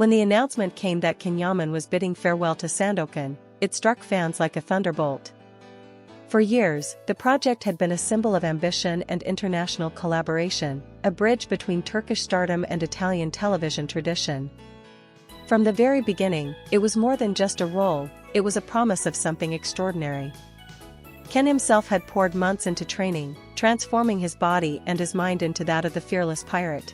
When the announcement came that Can Yaman was bidding farewell to Sandokan, it struck fans like a thunderbolt. For years, the project had been a symbol of ambition and international collaboration, a bridge between Turkish stardom and Italian television tradition. From the very beginning, it was more than just a role, it was a promise of something extraordinary. Can himself had poured months into training, transforming his body and his mind into that of the fearless pirate.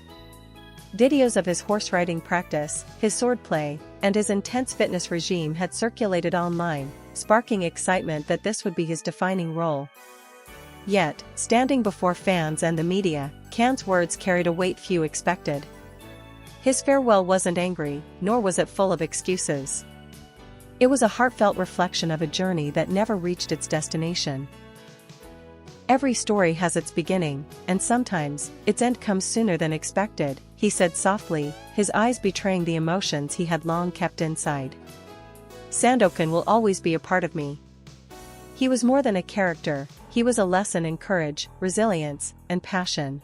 Videos of his horse riding practice, his swordplay, and his intense fitness regime had circulated online, sparking excitement that this would be his defining role. Yet, standing before fans and the media, Can's words carried a weight few expected. His farewell wasn't angry, nor was it full of excuses. It was a heartfelt reflection of a journey that never reached its destination. Every story has its beginning, and sometimes, its end comes sooner than expected, he said softly, his eyes betraying the emotions he had long kept inside. Sandokan will always be a part of me. He was more than a character, he was a lesson in courage, resilience, and passion.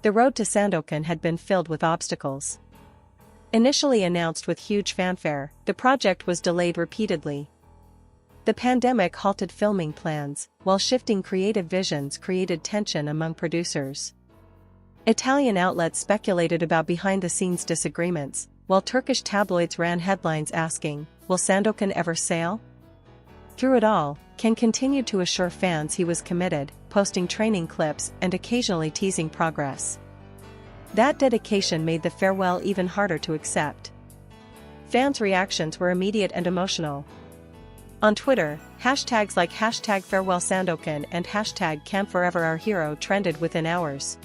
The road to Sandokan had been filled with obstacles. Initially announced with huge fanfare, the project was delayed repeatedly. The pandemic halted filming plans, while shifting creative visions created tension among producers. Italian outlets speculated about behind-the-scenes disagreements, while Turkish tabloids ran headlines asking, "Will Sandokan ever sail?" Through it all, Can continued to assure fans he was committed, posting training clips and occasionally teasing progress. That dedication made the farewell even harder to accept. Fans' reactions were immediate and emotional. On Twitter, hashtags like #FarewellSandokan and #CanForeverOurHero trended within hours.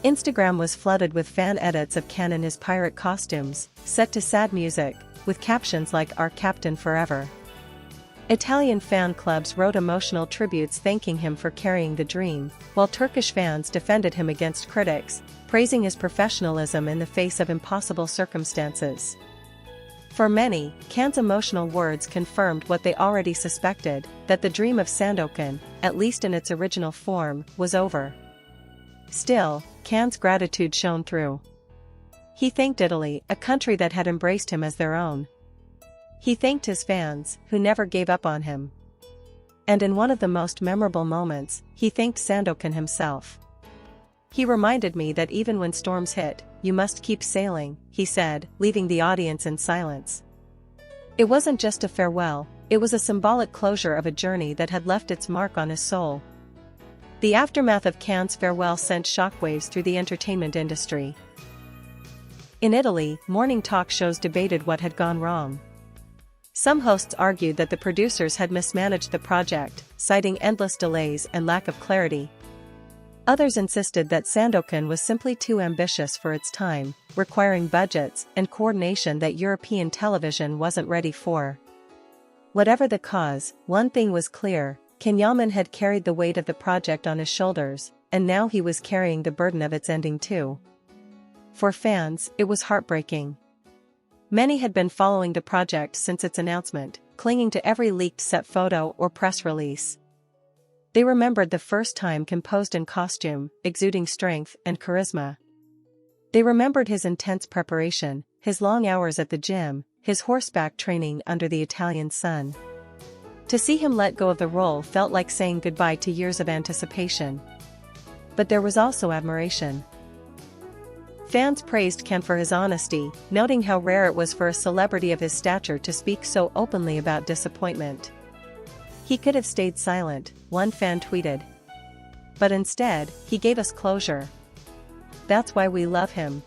Instagram was flooded with fan edits of Can in his pirate costumes, set to sad music, with captions like "Our Captain Forever." Italian fan clubs wrote emotional tributes thanking him for carrying the dream, while Turkish fans defended him against critics, praising his professionalism in the face of impossible circumstances. For many, Can's emotional words confirmed what they already suspected, that the dream of Sandokan, at least in its original form, was over. Still, Can's gratitude shone through. He thanked Italy, a country that had embraced him as their own. He thanked his fans, who never gave up on him. And in one of the most memorable moments, he thanked Sandokan himself. "He reminded me that even when storms hit, you must keep sailing," he said, leaving the audience in silence. It wasn't just a farewell, it was a symbolic closure of a journey that had left its mark on his soul. The aftermath of Can's farewell sent shockwaves through the entertainment industry. In Italy, morning talk shows debated what had gone wrong. Some hosts argued that the producers had mismanaged the project, citing endless delays and lack of clarity. Others insisted that Sandokan was simply too ambitious for its time, requiring budgets and coordination that European television wasn't ready for. Whatever the cause, one thing was clear: Can Yaman had carried the weight of the project on his shoulders, and now he was carrying the burden of its ending too. For fans, it was heartbreaking. Many had been following the project since its announcement, clinging to every leaked set photo or press release. They remembered the first time Can posed in costume, exuding strength and charisma. They remembered his intense preparation, his long hours at the gym, his horseback training under the Italian sun. To see him let go of the role felt like saying goodbye to years of anticipation. But there was also admiration. Fans praised Can for his honesty, noting how rare it was for a celebrity of his stature to speak so openly about disappointment. "He could have stayed silent," one fan tweeted. "But instead, he gave us closure. That's why we love him."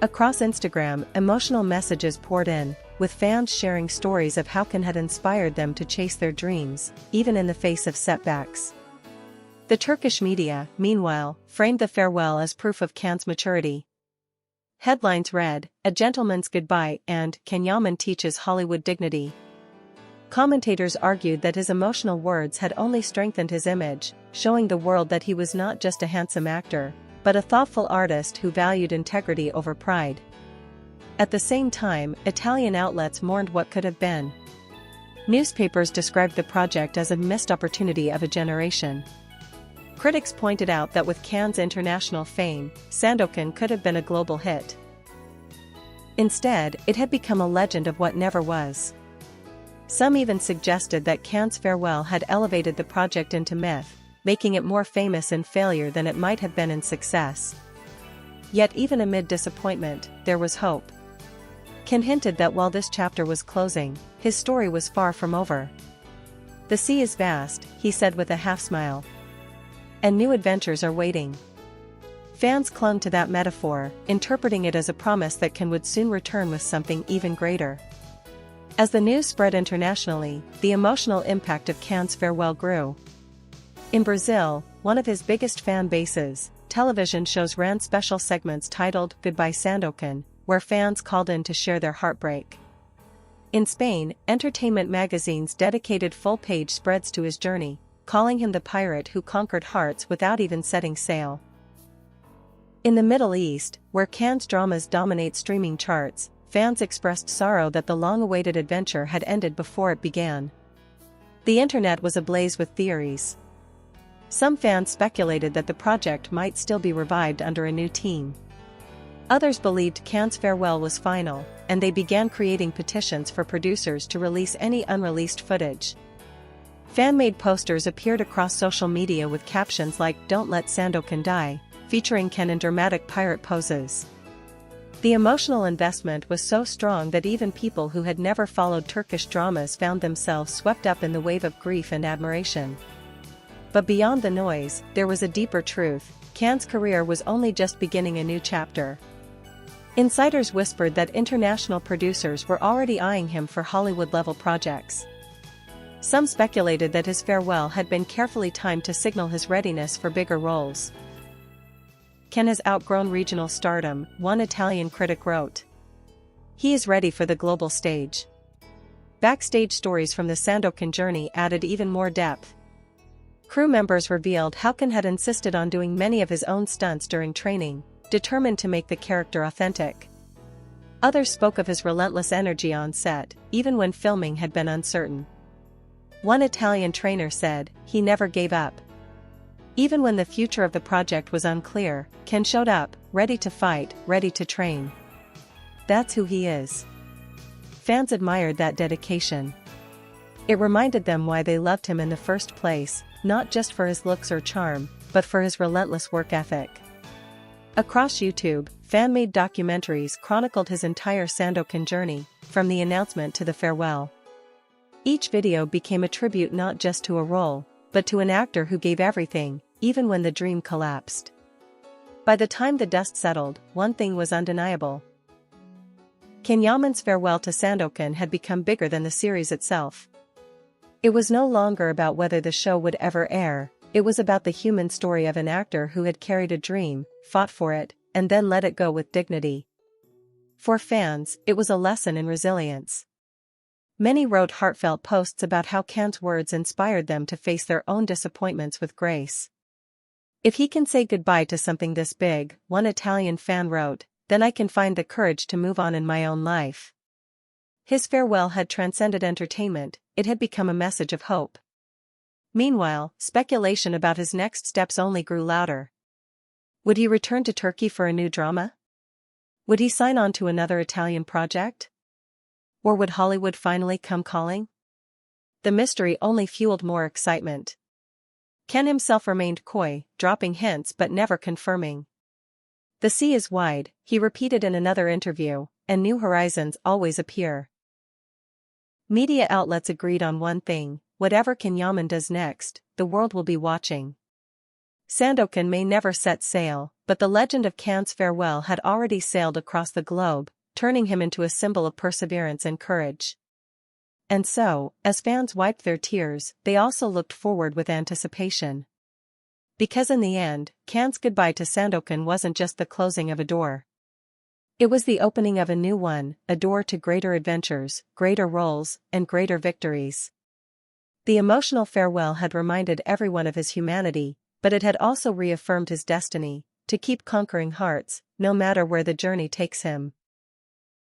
Across Instagram, emotional messages poured in, with fans sharing stories of how Can had inspired them to chase their dreams, even in the face of setbacks. The Turkish media, meanwhile, framed the farewell as proof of Can's maturity. Headlines read, "A Gentleman's Goodbye" and "Can Yaman Teaches Hollywood Dignity." Commentators argued that his emotional words had only strengthened his image, showing the world that he was not just a handsome actor, but a thoughtful artist who valued integrity over pride. At the same time, Italian outlets mourned what could have been. Newspapers described the project as a missed opportunity of a generation. Critics pointed out that with Can's international fame, Sandokan could have been a global hit. Instead, it had become a legend of what never was. Some even suggested that Can's farewell had elevated the project into myth, making it more famous in failure than it might have been in success. Yet even amid disappointment, there was hope. Can hinted that while this chapter was closing, his story was far from over. "The sea is vast," he said with a half-smile. "And new adventures are waiting." Fans clung to that metaphor, interpreting it as a promise that Can would soon return with something even greater. As the news spread internationally, the emotional impact of Can's farewell grew. In Brazil, one of his biggest fan bases, television shows ran special segments titled "Goodbye Sandokan," where fans called in to share their heartbreak. In Spain, entertainment magazines dedicated full-page spreads to his journey, calling him the pirate who conquered hearts without even setting sail. In the Middle East, where Can's dramas dominate streaming charts, fans expressed sorrow that the long-awaited adventure had ended before it began. The internet was ablaze with theories. Some fans speculated that the project might still be revived under a new team. Others believed Can's farewell was final, and they began creating petitions for producers to release any unreleased footage. Fan-made posters appeared across social media with captions like "Don't let Sandokan die," featuring Can in dramatic pirate poses. The emotional investment was so strong that even people who had never followed Turkish dramas found themselves swept up in the wave of grief and admiration. But beyond the noise, there was a deeper truth: Can's career was only just beginning a new chapter. Insiders whispered that international producers were already eyeing him for Hollywood-level projects. Some speculated that his farewell had been carefully timed to signal his readiness for bigger roles. "Can has outgrown regional stardom," one Italian critic wrote. "He is ready for the global stage." Backstage stories from the Sandokan journey added even more depth. Crew members revealed how Can had insisted on doing many of his own stunts during training, determined to make the character authentic. Others spoke of his relentless energy on set, even when filming had been uncertain. One Italian trainer said, "He never gave up." Even when the future of the project was unclear, Can showed up, ready to fight, ready to train. That's who he is. Fans admired that dedication. It reminded them why they loved him in the first place, not just for his looks or charm, but for his relentless work ethic. Across YouTube, fan-made documentaries chronicled his entire Sandokan journey, from the announcement to the farewell. Each video became a tribute not just to a role, but to an actor who gave everything, even when the dream collapsed. By the time the dust settled, one thing was undeniable. Can Yaman's farewell to Sandokan had become bigger than the series itself. It was no longer about whether the show would ever air, it was about the human story of an actor who had carried a dream, fought for it, and then let it go with dignity. For fans, it was a lesson in resilience. Many wrote heartfelt posts about how Can's words inspired them to face their own disappointments with grace. "If he can say goodbye to something this big," one Italian fan wrote, "then I can find the courage to move on in my own life." His farewell had transcended entertainment, it had become a message of hope. Meanwhile, speculation about his next steps only grew louder. Would he return to Turkey for a new drama? Would he sign on to another Italian project? Or would Hollywood finally come calling? The mystery only fueled more excitement. Can himself remained coy, dropping hints but never confirming. "The sea is wide," he repeated in another interview, "and new horizons always appear." Media outlets agreed on one thing: whatever Can Yaman does next, the world will be watching. Sandokan may never set sail, but the legend of Can's farewell had already sailed across the globe, turning him into a symbol of perseverance and courage. And so, as fans wiped their tears, they also looked forward with anticipation. Because in the end, Can's goodbye to Sandokan wasn't just the closing of a door. It was the opening of a new one, a door to greater adventures, greater roles, and greater victories. The emotional farewell had reminded everyone of his humanity, but it had also reaffirmed his destiny, to keep conquering hearts, no matter where the journey takes him.